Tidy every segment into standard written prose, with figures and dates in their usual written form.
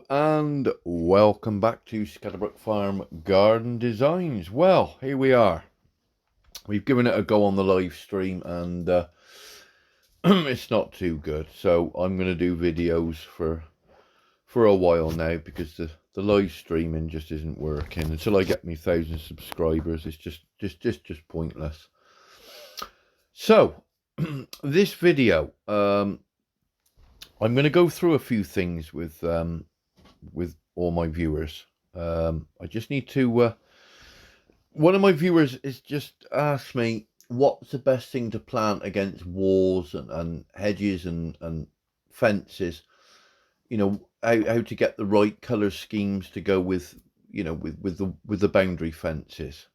Hello and welcome back to Scatterbròok Farm Garden Designs. Well, here we are. We've given it a go on the live stream and it's not too good. So I'm going to do videos for a while now because the live streaming just isn't working. Until I get me 1,000 subscribers, it's just pointless. So this video, I'm going to go through a few things with all my viewers. I just need to one of my viewers is just asked me what's the best thing to plant against walls and hedges and fences, you know, how to get the right color schemes to go with, you know, with the boundary fences.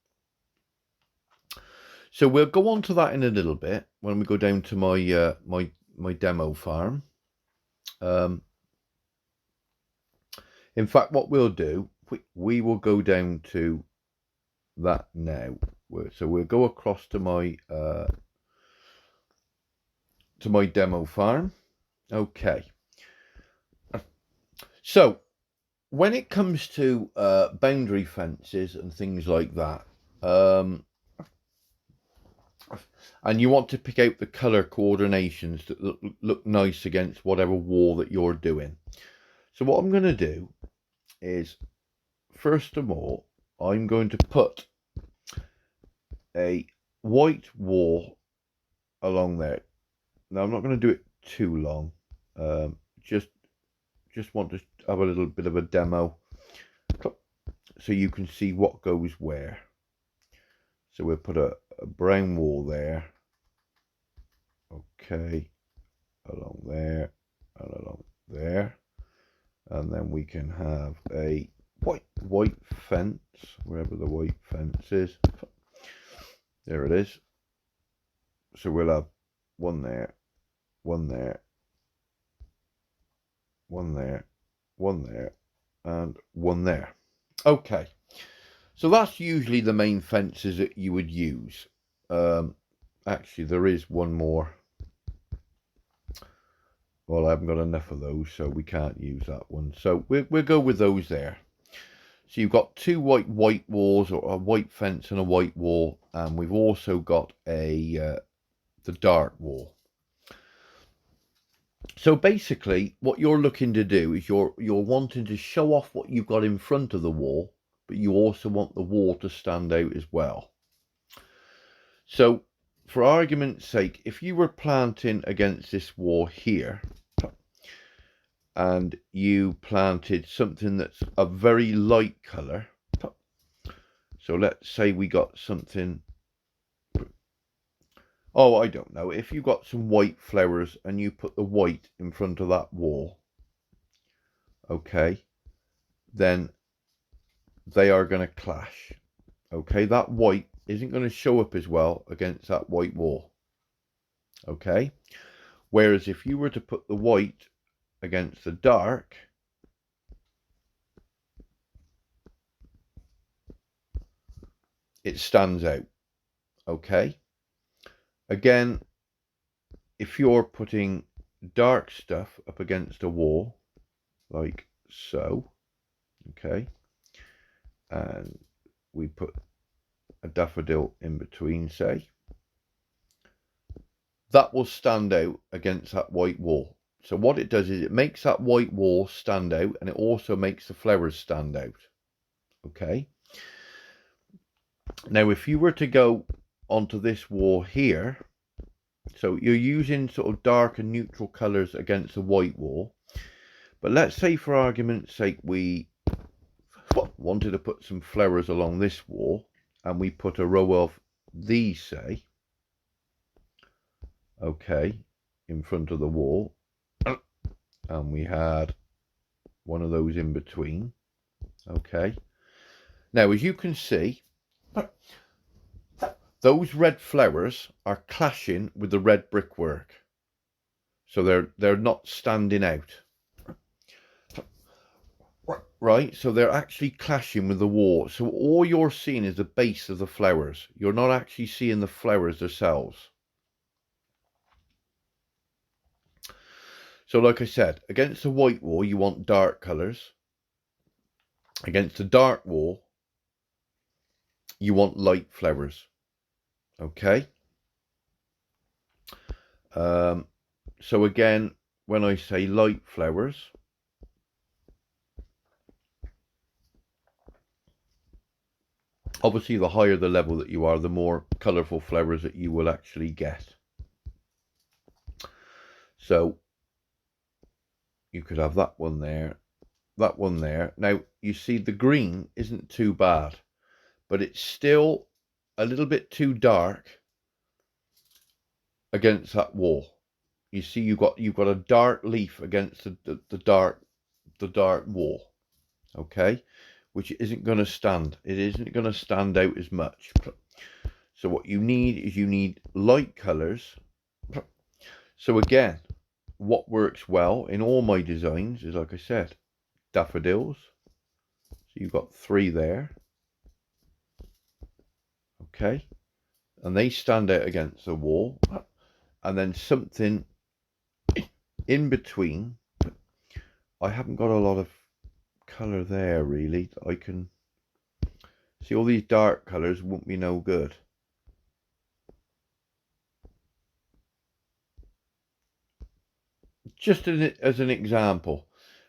So we'll go on to that in a little bit when we go down to my my demo farm. In fact, what we'll do, we will go down to that now. So we'll go across to my demo farm. Okay. So when it comes to boundary fences and things like that, and you want to pick out the color coordinations that look nice against whatever wall that you're doing. So what I'm going to do is, first of all, I'm going to put a white wall along there. Now I'm not going to do it too long. Just want to have a little bit of a demo so you can see what goes where. So we'll put a brown wall there. Okay, along there and along there. And then we can have a white fence, wherever the white fence is. There it is. So we'll have one there, one there, one there, one there, and one there. Okay, so that's usually the main fences that you would use. Actually, there is one more. Well, I haven't got enough of those, so we can't use that one. So we'll go with those there. So you've got two white walls, or a white fence and a white wall, and we've also got the dark wall. So basically, what you're looking to do is you're wanting to show off what you've got in front of the wall, but you also want the wall to stand out as well. So, for argument's sake, if you were planting against this wall here, and you planted something that's a very light color, so let's say we got something, oh, I don't know, if you got some white flowers and you put the white in front of that wall, okay, then they are going to clash. Okay, that white isn't going to show up as well against that white wall. Okay, whereas if you were to put the white against the dark, it stands out. Okay, again, if you're putting dark stuff up against a wall like so, okay, and we put a daffodil in between, say, that will stand out against that white wall. So what it does is it makes that white wall stand out, and it also makes the flowers stand out. Okay. Now, if you were to go onto this wall here, so you're using sort of dark and neutral colors against the white wall. But let's say, for argument's sake, we wanted to put some flowers along this wall, and we put a row of these, say, okay, in front of the wall, and we had one of those in between. Okay, now as you can see, those red flowers are clashing with the red brickwork, so they're not standing out, right? So they're actually clashing with the wall. So all you're seeing is the base of the flowers. You're not actually seeing the flowers themselves. So like I said, against the white wall, you want dark colours. Against the dark wall, you want light flowers. Okay. So again, when I say light flowers, obviously the higher the level that you are, the more colourful flowers that you will actually get. So you could have that one there, that one there. Now you see the green isn't too bad, but it's still a little bit too dark against that wall. You see, you've got a dark leaf against the dark wall. Okay, which isn't going to stand. It isn't going to stand out as much. So what you need is light colours. So again, what works well in all my designs is, like I said, daffodils. So you've got 3 there. Okay, and they stand out against the wall. And then something in between. I haven't got a lot of colour there really. I can see all these dark colours won't be no good. Just as an example,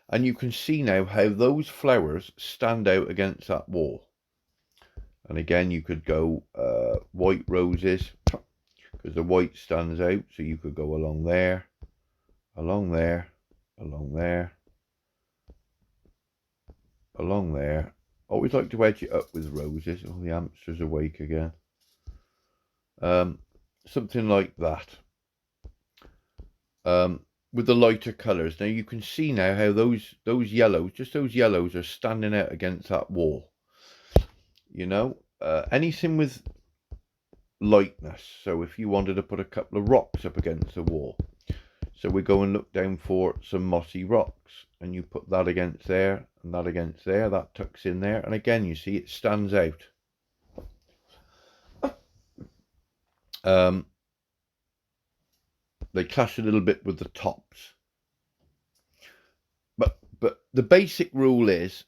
and you can see now how those flowers stand out against that wall. And again, you could go white roses, because the white stands out, so you could go along there, along there, along there, along there. Always like to edge it up with roses. Oh, the hamster's awake again. Something like that. With the lighter colours. Now you can see now how those yellows, just those yellows, are standing out against that wall. You know, anything with lightness. So if you wanted to put a couple of rocks up against the wall, so we go and look down for some mossy rocks, and you put that against there and that against there, that tucks in there, and again you see it stands out. They clash a little bit with the tops, but the basic rule is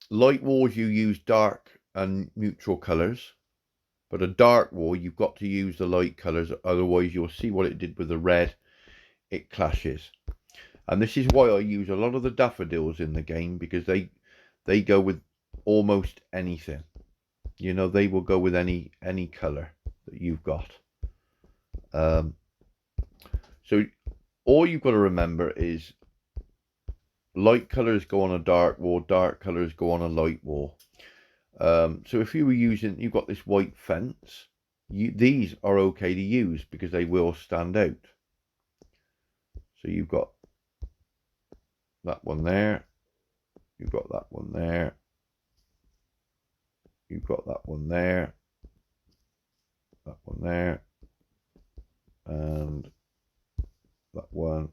light walls you use dark and neutral colours, but a dark wall you've got to use the light colours, otherwise you'll see what it did with the red, it clashes. And this is why I use a lot of the daffodils in the game, because they go with almost anything. You know, they will go with any colour that you've got. So all you've got to remember is light colours go on a dark wall, dark colours go on a light wall. So if you were using, you've got this white fence, these are okay to use because they will stand out. So you've got that one there, you've got that one there, you've got that one there, that one there, and that one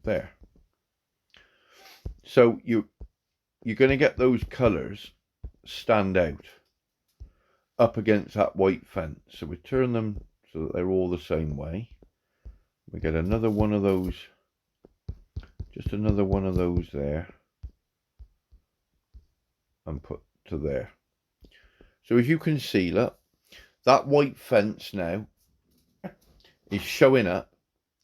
there. So you're going to get those colours stand out up against that white fence. So we turn them so that they're all the same way. We get another one of those, just another one of those there, and put to there. So as you can see, look, that white fence now is showing up,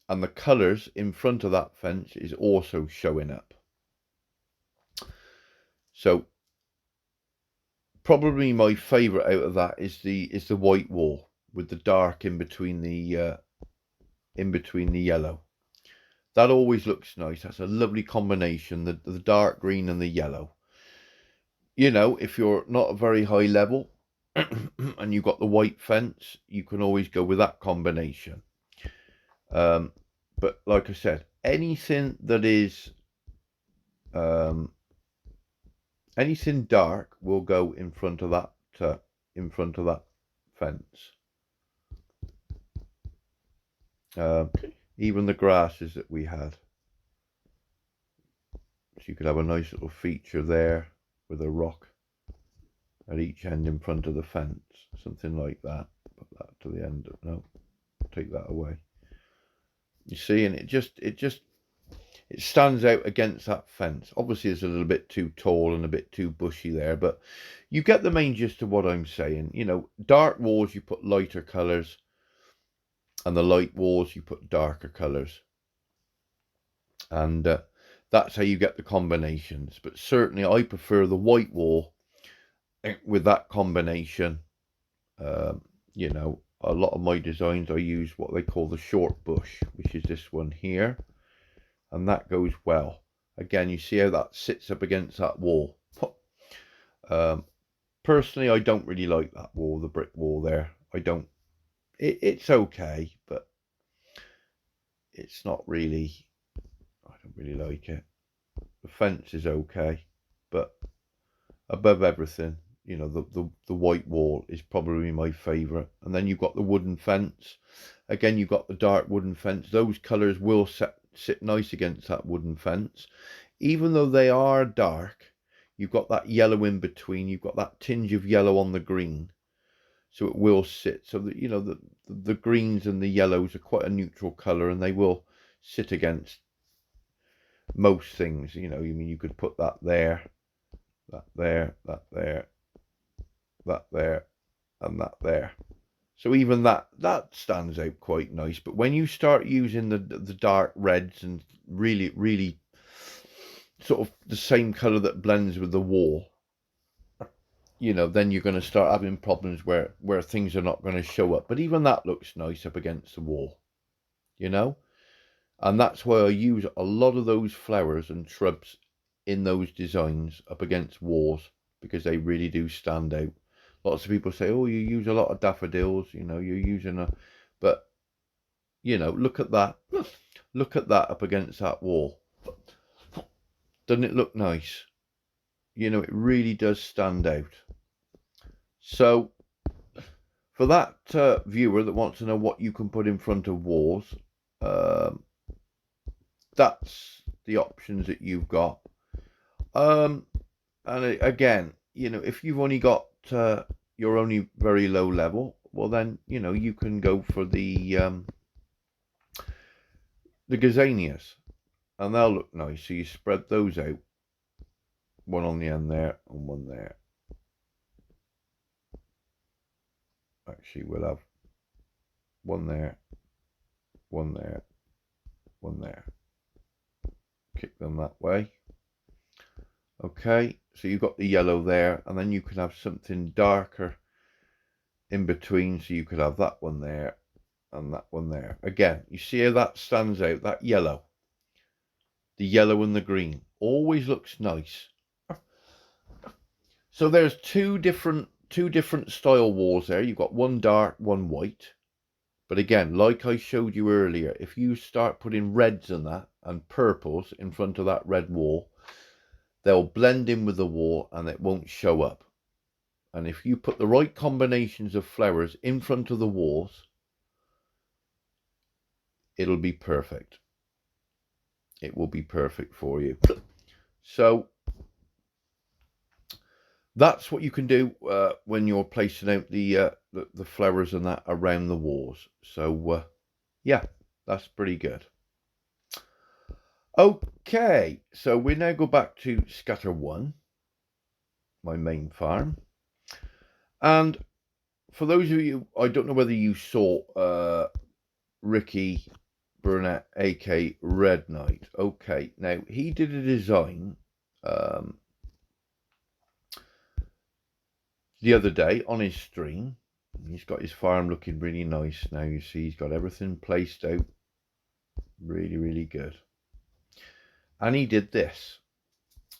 and the colours in front of that fence is also showing up. So probably my favourite out of that is the white wall with the dark in between the yellow. That always looks nice. That's a lovely combination, the dark green and the yellow. You know, if you're not a very high level and you've got the white fence, you can always go with that combination. But like I said, anything that is anything dark will go in front of that fence. Even the grasses that we had. So you could have a nice little feature there with a rock at each end in front of the fence, something like that. Put that to the end. No, take that away. You see, and it it stands out against that fence. Obviously it's a little bit too tall and a bit too bushy there, but you get the main gist of what I'm saying. You know, dark walls you put lighter colours, and the light walls you put darker colours, and that's how you get the combinations. But certainly I prefer the white wall with that combination. You know, a lot of my designs I use what they call the short bush, which is this one here, and that goes well. Again, you see how that sits up against that wall. Personally, I don't really like that wall, the brick wall there. I don't. It's okay, but it's not really. I don't really like it. The fence is okay, but above everything, you know, the white wall is probably my favourite. And then you've got the wooden fence. Again, you've got the dark wooden fence. Those colours will sit nice against that wooden fence. Even though they are dark, you've got that yellow in between. You've got that tinge of yellow on the green. So it will sit. So that, you know, the greens and the yellows are quite a neutral colour, and they will sit against most things. You know, I mean, you could put that there, that there, that there, that there, and that there. So even that stands out quite nice. But when you start using the dark reds and really sort of the same colour that blends with the wall, you know, then you're going to start having problems where things are not going to show up. But even that looks nice up against the wall, you know. And that's why I use a lot of those flowers and shrubs in those designs up against walls, because they really do stand out. Lots of people say, oh, you use a lot of daffodils, you know, you're using a... But, you know, look at that. Look at that up against that wall. Doesn't it look nice? You know, it really does stand out. So, for that viewer that wants to know what you can put in front of walls, that's the options that you've got. And again, you know, if you've only got you're only very low level, well then, you know, you can go for the gazanias, and they'll look nice. So you spread those out, one on the end there and one there. Actually, we'll have one there, one there, one there. Kick them that way. Okay, so you've got the yellow there, and then you can have something darker in between. So you could have that one there and that one there. Again, you see how that stands out, that yellow. The yellow and the green always looks nice. So there's two different style walls there. You've got one dark, one white. But again, like I showed you earlier, if you start putting reds in that and purples in front of that red wall, they'll blend in with the wall and it won't show up. And if you put the right combinations of flowers in front of the walls, it'll be perfect. It will be perfect for you. So that's what you can do when you're placing out the flowers and that around the walls. So yeah, that's pretty good. Okay, so we now go back to Scatter 1, my main farm. And for those of you, I don't know whether you saw Ricky Burnett, aka Red Knight. Okay, now he did a design the other day on his stream. He's got his farm looking really nice now. You see, he's got everything placed out really good. And he did this.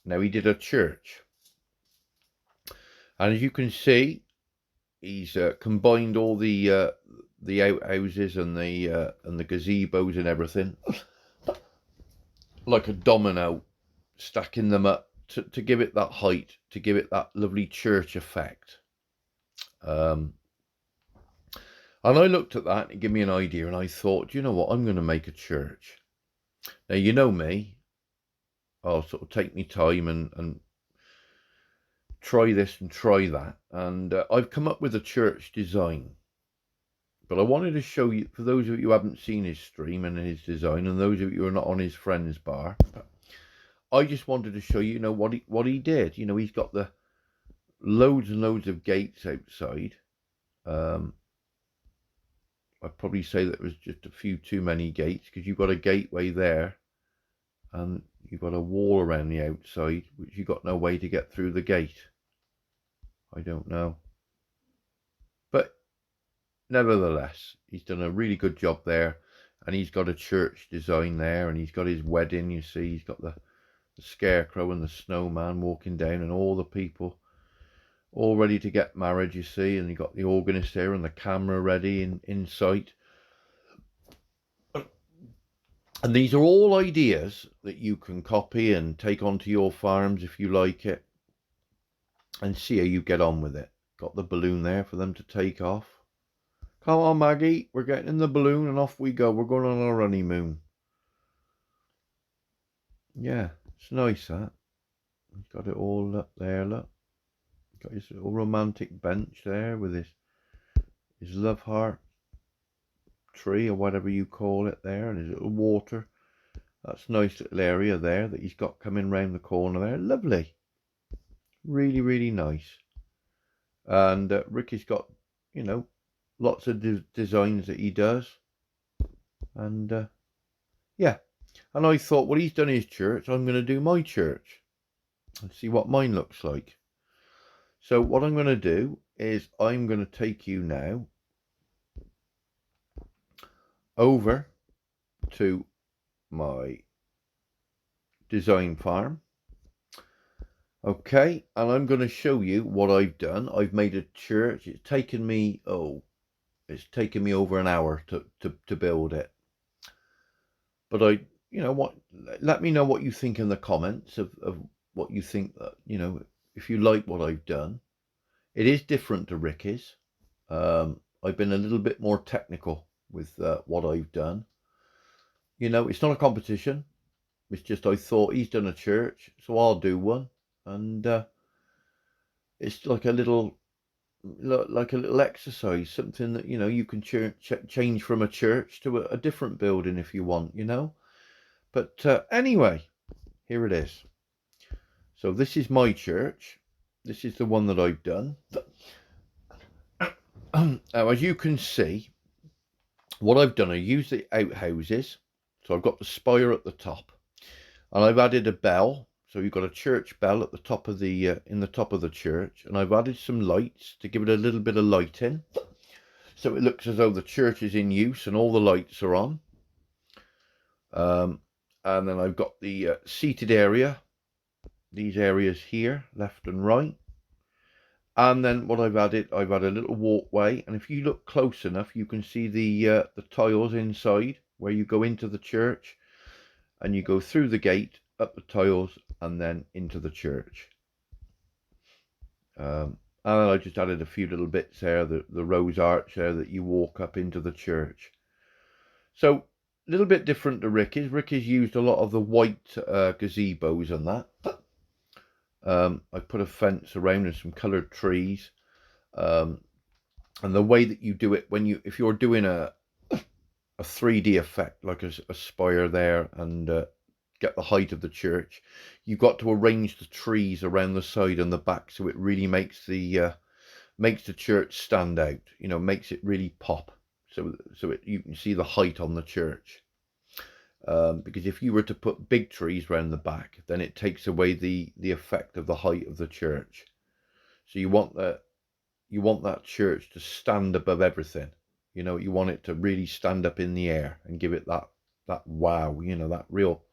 Now he did a church, and as you can see, he's combined all the outhouses and the gazebos and everything like a domino, stacking them up to give it that height, to give it that lovely church effect. And I looked at that and it gave me an idea, and I thought, you know what, I'm going to make a church. Now, you know me, I'll sort of take me time and try this and try that, and I've come up with a church design. But I wanted to show you, for those of you who haven't seen his stream and his design, and those of you who are not on his friends bar, I just wanted to show you, what he did. He's got the loads and loads of gates outside. I'd probably say that was just a few too many gates, because you've got a gateway there and you've got a wall around the outside, which you've got no way to get through the gate. I don't know. But nevertheless, he's done a really good job there, and he's got a church design there, and he's got his wedding, you see. He's got the scarecrow and the snowman walking down, and all the people all ready to get married, you see, and you got the organist there and the camera ready in sight. And these are all ideas that you can copy and take onto your farms if you like it, and see how you get on with it. Got the balloon there for them to take off. Come on, Maggie, we're getting in the balloon and off we go. We're going on our honeymoon. Yeah, it's nice, that. He's got it all up there, look. Got his little romantic bench there with his love heart tree, or whatever you call it there, and his little water. That's a nice little area there that he's got coming round the corner there. Lovely. Really, really nice. And Ricky's got, lots of designs that he does. And yeah. And I thought, well, he's done his church, I'm going to do my church and see what mine looks like. So what I'm going to do is I'm going to take you now over to my design farm. Okay, and I'm going to show you what I've done. I've made a church. It's taken me over an hour to build it. But let me know what you think in the comments of what you think, that, if you like what I've done. It is different to Ricky's. I've been a little bit more technical with what I've done. It's not a competition. It's just, I thought he's done a church, so I'll do one. And it's like a little exercise, something that, you can change from a church to a different building if you want, But anyway, here it is. So this is my church. This is the one that I've done. Now, as you can see, what I've done, I used the outhouses. So I've got the spire at the top, and I've added a bell. So you've got a church bell at the top of in the top of the church, and I've added some lights to give it a little bit of lighting, so it looks as though the church is in use and all the lights are on. And then I've got the seated area, these areas here, left and right. And then what I've added a little walkway, and if you look close enough, you can see the tiles inside where you go into the church, and you go through the gate, up the tiles, and then into the church. And I just added a few little bits there, the rose arch there that you walk up into the church. So a little bit different to Ricky's. Ricky's used a lot of the white gazebos and that. I put a fence around and some coloured trees. And the way that you do it, if you're doing a 3D effect, like a spire there, and get the height of the church, you've got to arrange the trees around the side and the back, so it really makes the church stand out. Makes it really pop. So you can see the height on the church. Because if you were to put big trees around the back, then it takes away the effect of the height of the church. So you want that church to stand above everything. You want it to really stand up in the air and give it that wow, that real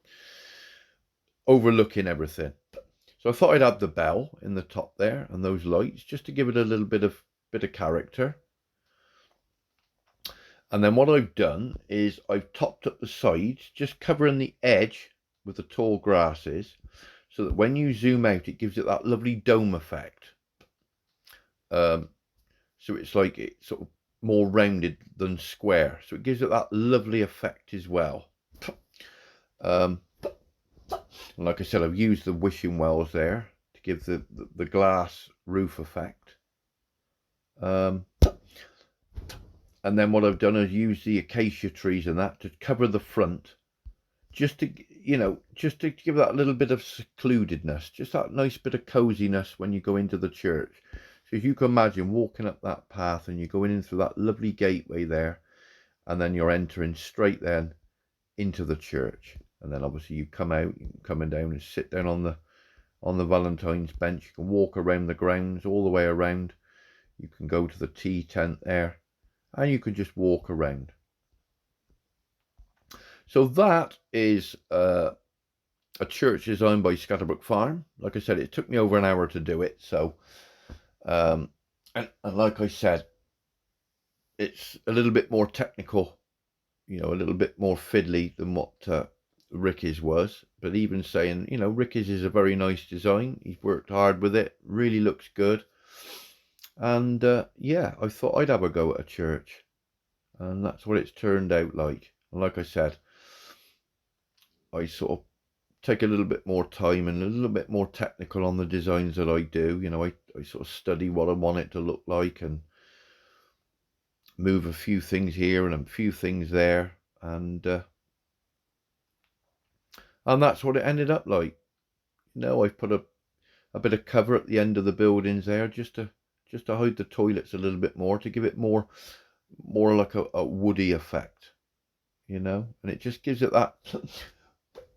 overlooking everything. So I thought I'd add the bell in the top there and those lights, just to give it a little bit of character. And then what I've done is I've topped up the sides, just covering the edge with the tall grasses, so that when you zoom out, it gives it that lovely dome effect. So it's like it's sort of more rounded than square, so it gives it that lovely effect as well. And like I said, I've used the wishing wells there to give the glass roof effect. And then what I've done is use the acacia trees and that to cover the front, just to, just to give that little bit of secludedness, just that nice bit of coziness when you go into the church. So if you can imagine walking up that path and you're going in through that lovely gateway there, and then you're entering straight then into the church, and then obviously you come out, coming down and sit down on the Valentine's bench. You can walk around the grounds all the way around. You can go to the tea tent there, and you can just walk around. So that is a church designed by Scatterbròok Farm. Like I said, it took me over an hour to do it. So, and like I said, it's a little bit more technical, a little bit more fiddly than what Ricky's was. But even saying, Ricky's is a very nice design. He's worked hard with it. Really looks good. And yeah, I thought I'd have a go at a church. And that's what it's turned out like. And like I said, I sort of take a little bit more time and a little bit more technical on the designs that I do. I sort of study what I want it to look like and move a few things here and a few things there, and that's what it ended up like. I've put a bit of cover at the end of the buildings there, just to hide the toilets a little bit more, to give it more like a woody effect, and it just gives it that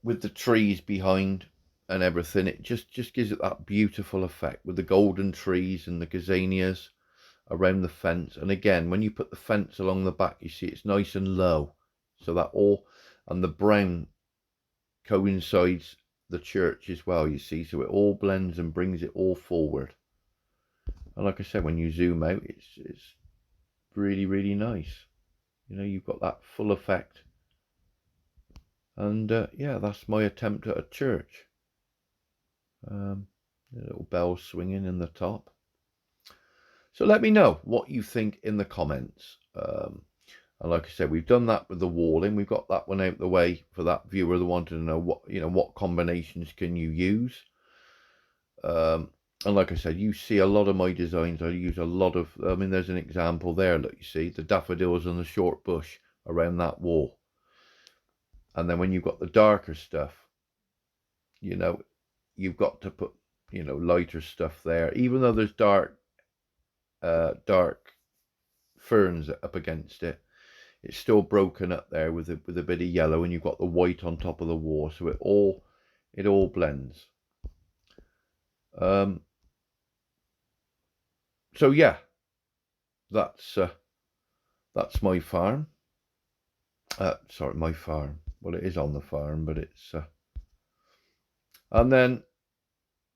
with the trees behind and everything. It just gives it that beautiful effect with the golden trees and the gazanias around the fence. And again, when you put the fence along the back, you see it's nice and low, so that all, and the brown coincides the church as well, you see, so it all blends and brings it all forward. And like I said, when you zoom out, it's really, really nice. You've got that full effect. And yeah, that's my attempt at a church. The little bells swinging in the top. So let me know what you think in the comments. And like I said, we've done that with the walling. We've got that one out the way for that viewer that wanted to know what combinations can you use. And like I said, you see a lot of my designs. I use a lot of, there's an example there. Look, you see the daffodils and the short bush around that wall. And then when you've got the darker stuff, you've got to put, lighter stuff there. Even though there's dark ferns up against it, it's still broken up there with a bit of yellow, and you've got the white on top of the wall, so it all blends. So yeah, that's my farm. Sorry, my farm. Well, it is on the farm, but it's and then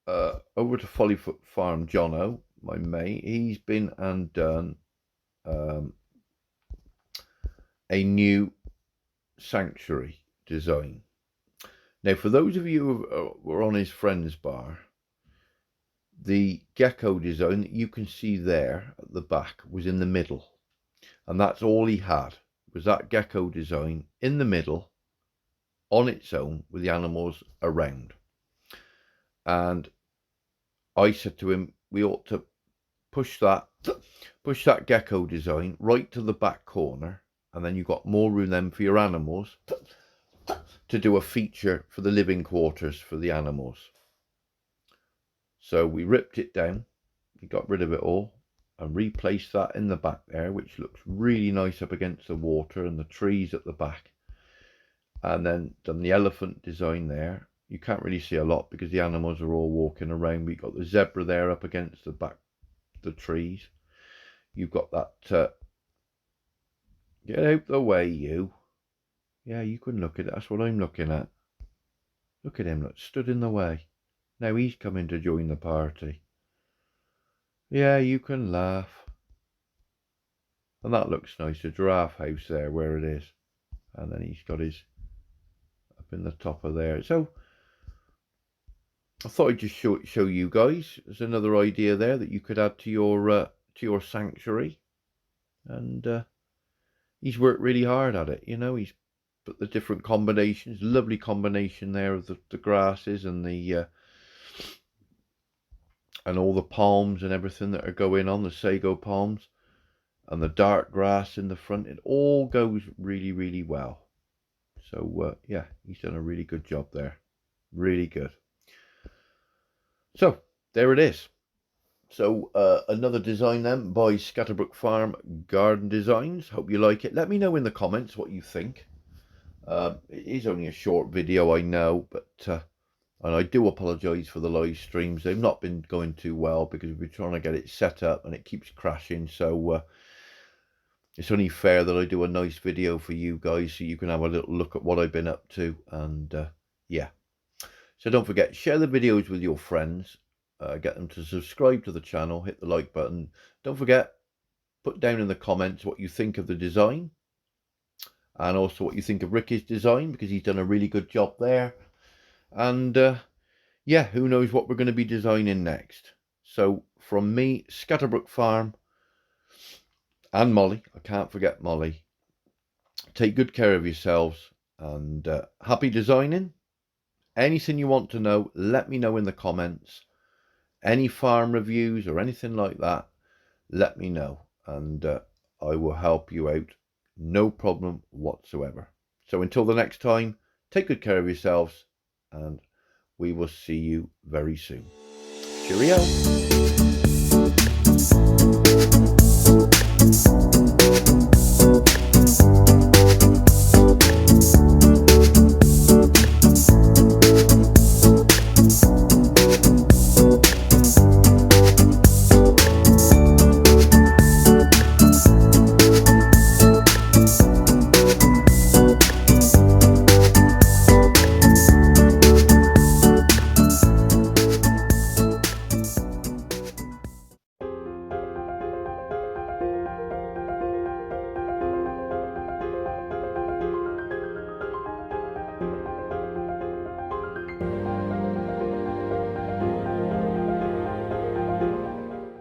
over to Follyfoot Farm, Jono, my mate, he's been and done a new sanctuary design. Now, for those of you who were on his friend's bar, the gecko design that you can see there at the back was in the middle, and that's all he had, was that gecko design in the middle on its own with the animals around. And I said to him, we ought to push that gecko design right to the back corner, and then you've got more room then for your animals to do a feature for the living quarters for the animals. So we ripped it down, we got rid of it all, and replaced that in the back there, which looks really nice up against the water and the trees at the back. And then done the elephant design there. You can't really see a lot because the animals are all walking around. We've got the zebra there up against the back, the trees. You've got that, get out the way, you. Yeah, you can look at it. That's what I'm looking at. Look at him, look, stood in the way. Now he's coming to join the party. Yeah, you can laugh. And that looks nice, the giraffe house there where it is. And then he's got his up in the top of there. So I thought I'd just show you guys. There's another idea there that you could add to your sanctuary. And he's worked really hard at it, he's put the different combinations, lovely combination there of the grasses and the and all the palms and everything that are going on, the sago palms. and the dark grass in the front. It all goes really, really well. So yeah, he's done a really good job there. Really good. So there it is. So another design then by Scatterbròok Farm Garden Designs. Hope you like it. Let me know in the comments what you think. It is only a short video, I know, but and I do apologise for the live streams. They've not been going too well because we've been trying to get it set up and it keeps crashing. So it's only fair that I do a nice video for you guys so you can have a little look at what I've been up to. And yeah, so don't forget, share the videos with your friends. Get them to subscribe to the channel, hit the like button. Don't forget, put down in the comments what you think of the design and also what you think of Ricky's design, because he's done a really good job there. And yeah, who knows what we're going to be designing next. So from me, Scatterbròok Farm, and Molly, I can't forget Molly, take good care of yourselves, and happy designing. Anything you want to know, let me know in the comments. Any farm reviews or anything like that, let me know, and I will help you out, no problem whatsoever. So until the next time, take good care of yourselves, and we will see you very soon. Cheerio.